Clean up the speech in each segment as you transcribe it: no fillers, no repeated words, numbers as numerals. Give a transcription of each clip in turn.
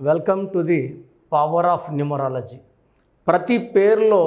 Welcome to the power of numerology. ప్రతి పేరులో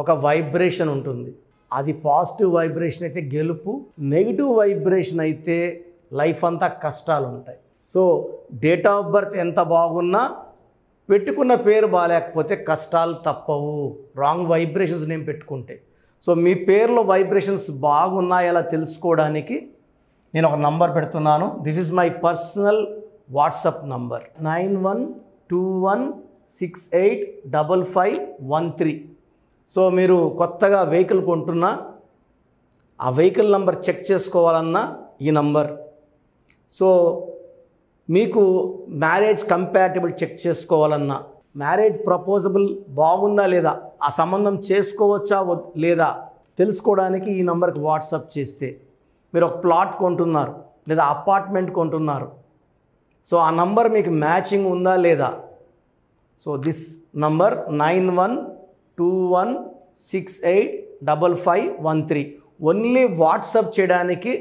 ఒక వైబ్రేషన్ ఉంటుంది. అది పాజిటివ్ వైబ్రేషన్ అయితే గెలుపు, నెగిటివ్ వైబ్రేషన్ అయితే లైఫ్ అంతా కష్టాలు ఉంటాయి. సో డేట్ ఆఫ్ బర్త్ ఎంత బాగున్నా పెట్టుకున్న పేరు బాగాలేకపోతే కష్టాలు తప్పవు, రాంగ్ వైబ్రేషన్స్ నేను పెట్టుకుంటే. సో మీ పేరులో వైబ్రేషన్స్ బాగున్నాయలా తెలుసుకోవడానికి నేను ఒక నంబర్ పెడుతున్నాను. This is my personal WhatsApp number 9121685513. So మీరు కొత్తగా వెహికల్ కొంటున్నా, ఆ వెహికల్ నంబర్ చెక్ చేసుకోవాలన్నా ఈ నంబర్. సో మీకు మ్యారేజ్ కంపాటబుల్ చెక్ చేసుకోవాలన్నా, మ్యారేజ్ ప్రపోజబుల్ బాగుందా లేదా, ఆ సంబంధం చేసుకోవచ్చా లేదా తెలుసుకోవడానికి ఈ నంబర్కి వాట్సాప్ చేస్తే, మీరు ఒక ప్లాట్ కొంటున్నారు లేదా అపార్ట్మెంట్ కొంటున్నారు, సో ఆ నంబర్ మీకు మ్యాచింగ్ ఉందా లేదా. So this number 9121685513 only WhatsApp చేయడానికి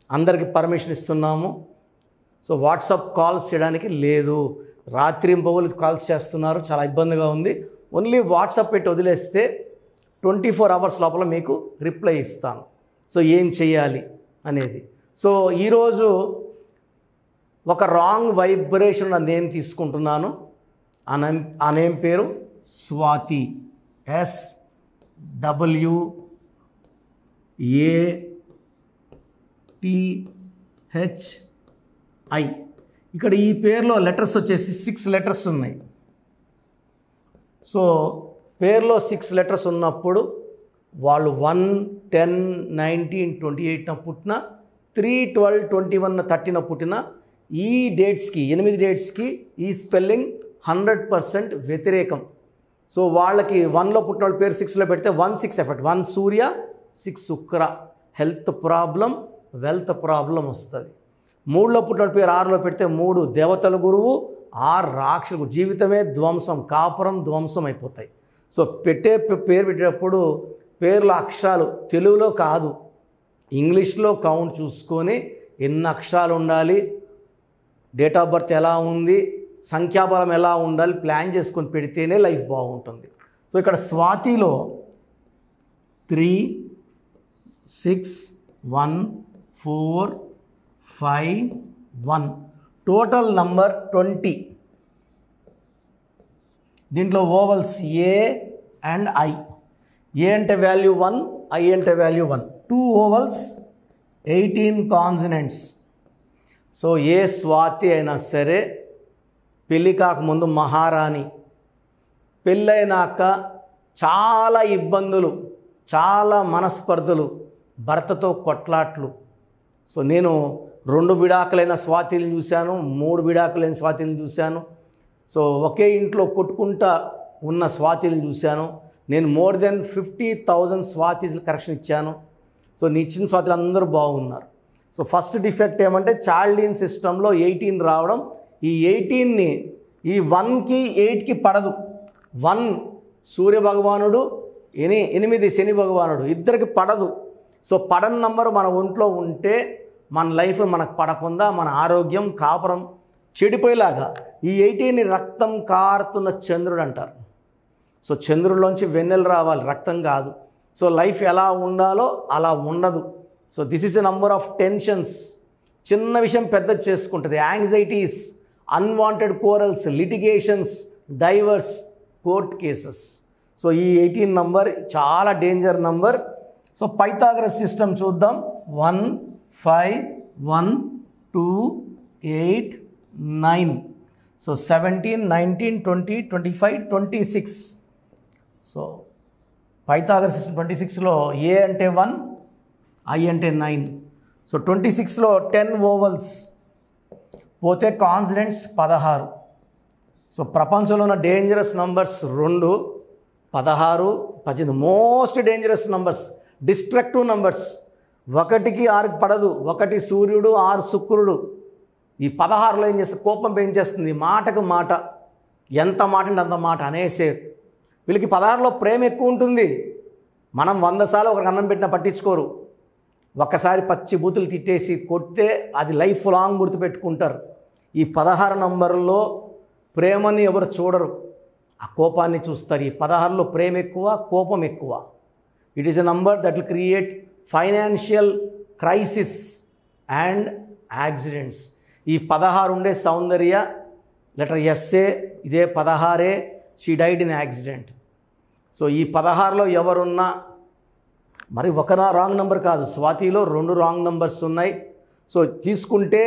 అందరికి పర్మిషన్ ఇస్తున్నాము. సో వాట్సాప్ కాల్స్ చేయడానికి లేదు. రాత్రి పగలు కాల్స్ చేస్తున్నారు, చాలా ఇబ్బందిగా ఉంది. ఓన్లీ వాట్సాప్ పెట్టి వదిలేస్తే 24 అవర్స్ లోపల మీకు రిప్లై ఇస్తాను. సో ఏం చేయాలి అనేది. సో ఈరోజు ఒక రాంగ్ వైబ్రేషన్ నేమ్ తీసుకుంటున్నాను. ఆ నేమ్ పేరు స్వాతి, SWATHI. ఇక్కడ ఈ పేరులో లెటర్స్ వచ్చేసి 6 లెటర్స్ ఉన్నాయి. సో పేరులో 6 లెటర్స్ ఉన్నప్పుడు వాళ్ళు 1, 10, 19, 28 పుట్టిన, 3, 12, 21, 30 పుట్టిన, ఈ డేట్స్కి 8 డేట్స్కి ఈ స్పెల్లింగ్ 100% వ్యతిరేకం. సో వాళ్ళకి 1లో పుట్టిన వాళ్ళ పేరు 6లో పెడితే 1-6 ఎఫెక్ట్. 1 సూర్య, 6 శుక్ర, హెల్త్ ప్రాబ్లం, వెల్త్ ప్రాబ్లం వస్తుంది. 3లో పుట్టిన వాళ్ళ పేరు 6లో పెడితే 3 దేవతల గురువు, 6 రాక్షసులు, జీవితమే ధ్వంసం, కాపురం ధ్వంసం అయిపోతాయి. సో పేరు పెట్టేటప్పుడు పేర్ల అక్షరాలు తెలుగులో కాదు, ఇంగ్లీష్లో కౌంట్ చూసుకొని ఎన్ని అక్షరాలు ఉండాలి, డేట్ ఆఫ్ బర్త్ ఎలా ఉంది, సంఖ్యాబలం ఎలా ఉండాలి ప్లాన్ చేసుకొని పెడితేనే లైఫ్ బాగుంటుంది. సో ఇక్కడ స్వాతిలో 3, 6, 1, 4, 5, 1 టోటల్ నంబర్ 20. దీంట్లో ఓవల్స్ ఏ అండ్ ఐ. ఏ అంటే వాల్యూ 1, ఐ అంటే వాల్యూ 1. 2 ovals, 18 consonants. సో ఏ స్వాతి అయినా సరే పెళ్ళి కాకముందు మహారాణి, పెళ్ళైనాక చాలా ఇబ్బందులు, చాలా మనస్పర్ధలు, భర్తతో కొట్లాట్లు. సో నేను 2 విడాకులైన స్వాతిని చూశాను, 3 విడాకులైన స్వాతిని చూశాను. సో ఒకే ఇంట్లో కొట్టుకుంటా ఉన్న స్వాతిని చూశాను. నేను మోర్ దెన్ 50,000 స్వాతిస్ కరెక్షన్ ఇచ్చాను. సో నీ ఇచ్చిన స్వాతిలు అందరూ బాగున్నారు. సో ఫస్ట్ డిఫెక్ట్ ఏమంటే చార్లిన్ సిస్టంలో 18 రావడం. ఈ 18ని ఈ 1కి 8కి పడదు. 1 సూర్య భగవానుడు, 8 శని భగవానుడు, ఇద్దరికి పడదు. సో పడని నంబరు మన ఒంట్లో ఉంటే మన లైఫ్ మనకు పడకుండా మన ఆరోగ్యం కాపురం చెడిపోయేలాగా. ఈ 18ని రక్తం కారుతున్న చంద్రుడు అంటారు. సో చంద్రుడిలోంచి వెన్నెలు రావాలి, రక్తం కాదు. సో లైఫ్ ఎలా ఉండాలో అలా ఉండదు. So this is a number of tensions. చిన్న విషయం పెద్ద చేసుకుంటుంది. Anxieties, unwanted corals, litigations, divorce, court cases. So ఈ 18 నంబర్ చాలా danger number. So Pythagoras system చూద్దాం. 1, 5, 1, 2, 8, 9. సో 17, 19, 20, 25, 26. సో పైథాగరస్ సిస్టమ్ 26లో ఏ అంటే 1, ఐ అంటే 9. సో 26లో 10 ఓవల్స్ పోతే కాన్సనెంట్స్ 16. సో ప్రపంచంలో ఉన్న dangerous numbers 2, 16, 18 most dangerous numbers, destructive numbers. 1కి 6కి పడదు. 1 సూర్యుడు, 6 శుక్రుడు. ఈ 16లో ఏం చేస్తుంది, కోపం పెంచేస్తుంది, మాటకు మాట, ఎంత మాట అంటే అంత మాట అనేసే. వీళ్ళకి 16లో ప్రేమ ఎక్కువ ఉంటుంది. మనం 100 సార్లు ఒకరికి అన్నం పెట్టినా పట్టించుకోరు. ఒక్కసారి పచ్చి బూతులు తిట్టేసి కొడితే అది లైఫ్ లాంగ్ గుర్తుపెట్టుకుంటారు. ఈ 16 నంబర్లో ప్రేమని ఎవరు చూడరు, ఆ కోపాన్ని చూస్తారు. ఈ 16లో ప్రేమ ఎక్కువ, కోపం ఎక్కువ. It is a number that will create financial crisis and accidents. ఈ 16 ఉండే సౌందర్య లెటర్ ఎస్ఏ, ఇదే 16 she died in accident. So ఈ 16లో ఎవరున్నా, మరి ఒక రాంగ్ నెంబర్ కాదు, స్వాతిలో 2 రాంగ్ నెంబర్స్ ఉన్నాయి. సో తీసుకుంటే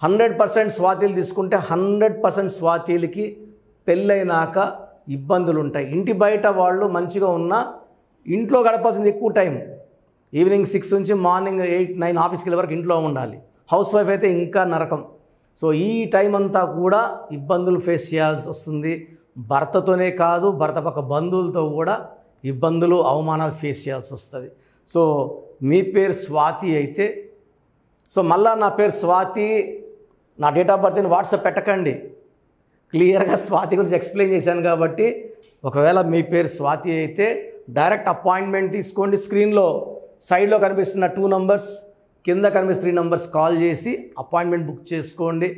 100% స్వాతిలు తీసుకుంటే 100% స్వాతిలకి పెళ్ళైనాక ఇబ్బందులు ఉంటాయి. ఇంటి బయట వాళ్ళు మంచిగా ఉన్నా ఇంట్లో గడపాల్సింది ఎక్కువ టైం. ఈవినింగ్ 6 నుంచి మార్నింగ్ 8-9 ఆఫీస్కి వెళ్ళే వరకు ఇంట్లో ఉండాలి. హౌస్ వైఫ్ అయితే ఇంకా నరకం. సో ఈ టైం అంతా కూడా ఇబ్బందులు ఫేస్ చేయాల్సి వస్తుంది. భర్తతోనే కాదు, భర్త పక్క బంధువులతో కూడా ఇబ్బందులు, అవమానాలు ఫేస్ చేయాల్సి వస్తుంది. సో మీ పేరు స్వాతి అయితే, సో మళ్ళా నా పేరు స్వాతి, నా డేట్ ఆఫ్ బర్త్ని వాట్సాప్ పెట్టకండి. క్లియర్గా స్వాతి గురించి ఎక్స్ప్లెయిన్ చేశాను కాబట్టి, ఒకవేళ మీ పేరు స్వాతి అయితే డైరెక్ట్ అపాయింట్మెంట్ తీసుకోండి. స్క్రీన్లో సైడ్లో కనిపిస్తున్న 2 నంబర్స్, కింద కనిపిస్తున్న 3 నంబర్స్ కాల్ చేసి అపాయింట్మెంట్ బుక్ చేసుకోండి.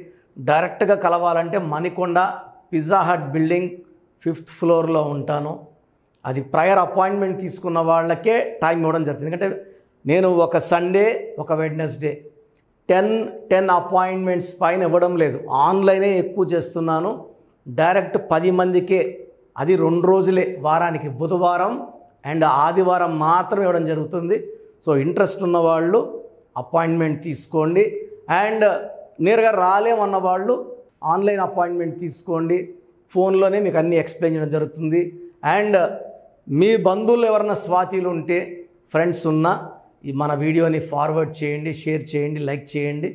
డైరెక్ట్గా కలవాలంటే Manikonda pizza hot building 5th ఫ్లోర్లో ఉంటాను. అది ప్రయర్ అపాయింట్మెంట్ తీసుకున్న వాళ్ళకే టైం ఇవ్వడం జరుగుతుంది. ఎందుకంటే నేను ఒక సండే, ఒక వెడ్నెస్డే 10 అపాయింట్మెంట్స్ పైన ఇవ్వడం లేదు. ఆన్లైనే ఎక్కువ చేస్తున్నాను. డైరెక్ట్ 10 మందికే, అది 2 రోజులే, వారానికి బుధవారం అండ్ ఆదివారం మాత్రం ఇవ్వడం జరుగుతుంది. సో ఇంట్రెస్ట్ ఉన్న వాళ్ళు అపాయింట్మెంట్ తీసుకోండి. అండ్ నేరుగా రాలేమన్న వాళ్ళు ఆన్లైన్ అపాయింట్మెంట్ తీసుకోండి. ఫోన్లోనే మీకు అన్నీ ఎక్స్ప్లెయిన్ చేయడం జరుగుతుంది. అండ్ మీ బంధువులు ఎవరైనా స్వాతిలు ఉంటే, ఫ్రెండ్స్ ఉన్నా, మన వీడియోని ఫార్వర్డ్ చేయండి, షేర్ చేయండి, లైక్ చేయండి.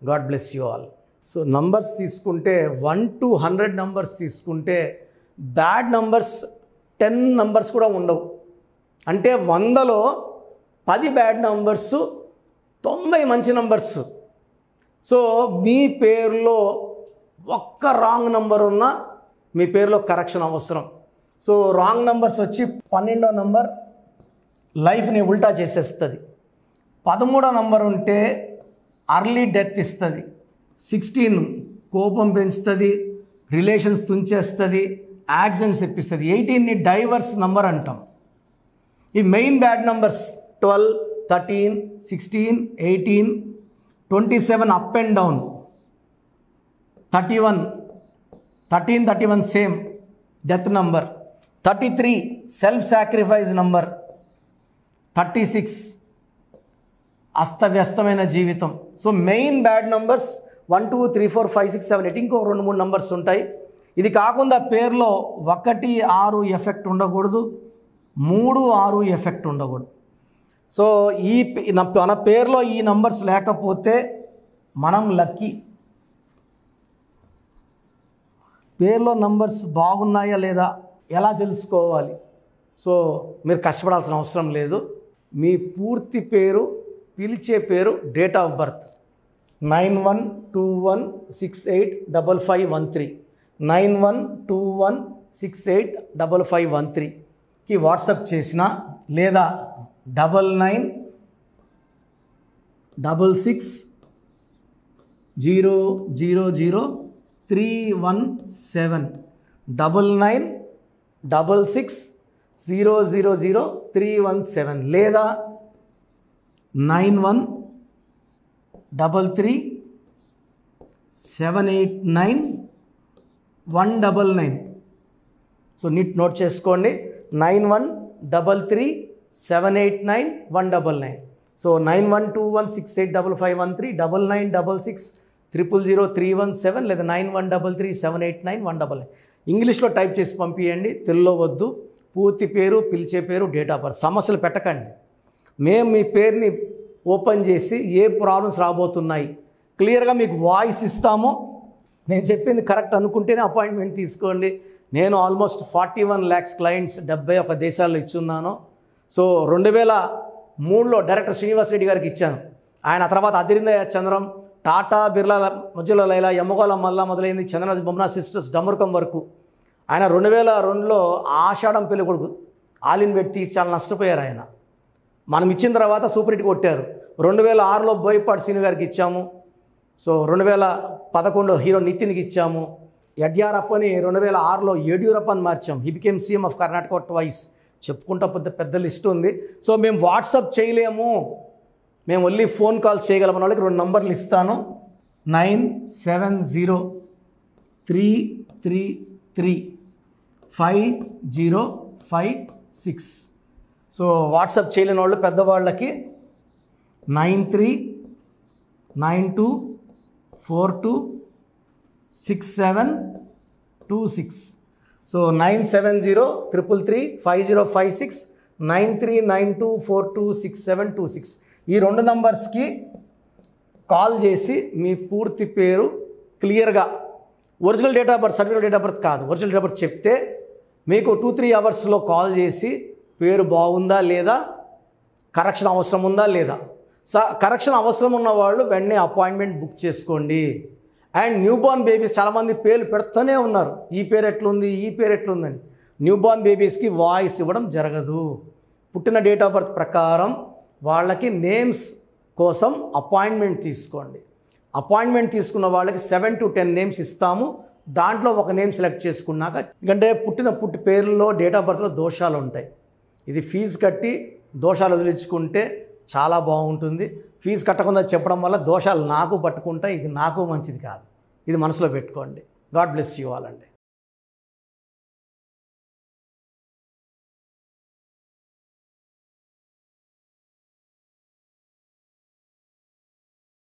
God bless you all. So numbers తీసుకుంటే 1 to 100 నంబర్స్ తీసుకుంటే బ్యాడ్ నంబర్స్ 10 నంబర్స్ కూడా ఉండవు. అంటే 100లో 10 బ్యాడ్ నంబర్స్, 90 మంచి నంబర్స్. సో మీ పేరులో ఒక్క రాంగ్ నంబర్ ఉన్నా మీ పేరులో కరెక్షన్ అవసరం. సో రాంగ్ నంబర్స్ వచ్చి 12వ నంబర్ లైఫ్ని ఉల్టా చేసేస్తుంది. 13వ నంబర్ ఉంటే అర్లీ డెత్ ఇస్తుంది. 16 కోపం పెంచుతుంది, రిలేషన్స్ తుంచేస్తుంది, యాక్సిడెంట్స్ ఇప్పిస్తుంది. 18ని డైవర్స్ నంబర్ అంటాం. ఈ main bad numbers 12, 13, 16, 18, 27 up and down, 31, 13, 31 same death number, 33 self sacrifice number, 36 అస్తవ్యస్తమైన జీవితం. సో మెయిన్ బ్యాడ్ నంబర్స్ 1, 2, 3, 4, 5, 6, 7, 8 ఇంకో 2, 3 నంబర్స్ ఉంటాయి. ఇది కాకుండా పేరులో 1, 6 ఎఫెక్ట్ ఉండకూడదు, 3, 6 ఎఫెక్ట్ ఉండకూడదు. సో మన పేరులో ఈ నంబర్స్ లేకపోతే మనం లక్కీ. పేరులో నంబర్స్ బాగున్నాయా లేదా ఎలా తెలుసుకోవాలి? సో మీరు కష్టపడాల్సిన అవసరం లేదు. మీ పూర్తి పేరు, పిలిచే పేరు, డేట్ ఆఫ్ బర్త్ 9121685513 9121685513కి వాట్సాప్ చేసిన, లేదా 9966000317 9966000317 లేదా 9133789199. సో నోట్ చేసుకోండి, 9133789199. సో 9121685513 9966000317 లేదా 9133789199. ఇంగ్లీష్లో టైప్ చేసి పంపించండి, తెలుగులో వద్దు. పూర్తి పేరు, పిలిచే పేరు, డేట్ ఆఫ్ బర్త్. సమస్యలు పెట్టకండి. మేము మీ పేరుని ఓపెన్ చేసి ఏ ప్రాబ్లమ్స్ రాబోతున్నాయి క్లియర్గా మీకు వాయిస్ ఇస్తాము. నేను చెప్పింది కరెక్ట్ అనుకుంటేనే అపాయింట్మెంట్ తీసుకోండి. నేను ఆల్మోస్ట్ 41 lakhs క్లయింట్స్ 71 దేశాల్లో ఇచ్చున్నాను. సో 2003లో డైరెక్టర్ శ్రీనివాస్ రెడ్డి గారికి ఇచ్చాను. ఆయన తర్వాత అదిరిందయ్య చంద్రం, టాటా, బిర్లా, మధ్యలో లైలా, యమ్మగోళ మల్లా మొదలైంది, చంద్రనాథ్ బొమ్మనా సిస్టర్స్, డమరుకం వరకు. ఆయన 2002లో ఆషాఢం పెళ్లి కొడుకు ఆలిన్ పెట్టి తీసి చాలా నష్టపోయారు ఆయన. మనం ఇచ్చిన తర్వాత సూపర్ హిట్ కొట్టారు. 2006లో బోయపాటి సీను గారికి ఇచ్చాము. సో 2011 హీరో నితిన్కి ఇచ్చాము. యడ్యూరప్పని 2006లో యడ్యూరప్ప అని మార్చాం. He became CM of Karnataka twice. చెప్పుకుంటా పెద్ద లిస్ట్ ఉంది. సో మేము వాట్సాప్ చేయలేము, మేము ఓన్లీ ఫోన్ కాల్స్ చేయగలమన్న వాళ్ళకి 2 నంబర్లు ఇస్తాను. 9703335056. సో వాట్సాప్ చేయలేని వాళ్ళు పెద్దవాళ్ళకి 9392426726. సో 9703335056, 9392426726. ఈ 2 నంబర్స్కి కాల్ చేసి మీ పూర్తి పేరు క్లియర్గా, original date of birth, certificate date of birth కాదు, ఒరిజినల్ డేట్ ఆఫ్ బర్త్ చెప్తే మీకు 2-3 అవర్స్లో కాల్ చేసి పేరు బాగుందా లేదా, కరెక్షన్ అవసరం ఉందా లేదా. కరెక్షన్ అవసరం ఉన్న వాళ్ళు వెంటనే అపాయింట్మెంట్ బుక్ చేసుకోండి. అండ్ న్యూబార్న్ బేబీస్ చాలామంది పేర్లు పెడుతూనే ఉన్నారు, ఈ పేరు ఎట్లుంది, ఈ పేరు ఎట్లుందని. న్యూబార్న్ బేబీస్కి వాయిస్ ఇవ్వడం జరగదు. పుట్టిన డేట్ ఆఫ్ బర్త్ ప్రకారం వాళ్ళకి నేమ్స్ కోసం అపాయింట్మెంట్ తీసుకోండి. అపాయింట్మెంట్ తీసుకున్న వాళ్ళకి 7 to 10 నేమ్స్ ఇస్తాము. దాంట్లో ఒక నేమ్ సెలెక్ట్ చేసుకున్నాక, ఎందుకంటే పుట్టి పేర్లలో డేట్ ఆఫ్ బర్త్లో దోషాలు ఉంటాయి. ఇది ఫీజు కట్టి దోషాలు వదిలించుకుంటే చాలా బాగుంటుంది. ఫీజు కట్టకుండా చెప్పడం వల్ల దోషాలు నాకు పట్టుకుంటాయి, ఇది నాకు మంచిది కాదు. ఇది మనసులో పెట్టుకోండి. గాడ్ బ్లెస్ యూ ఆల్ అండి.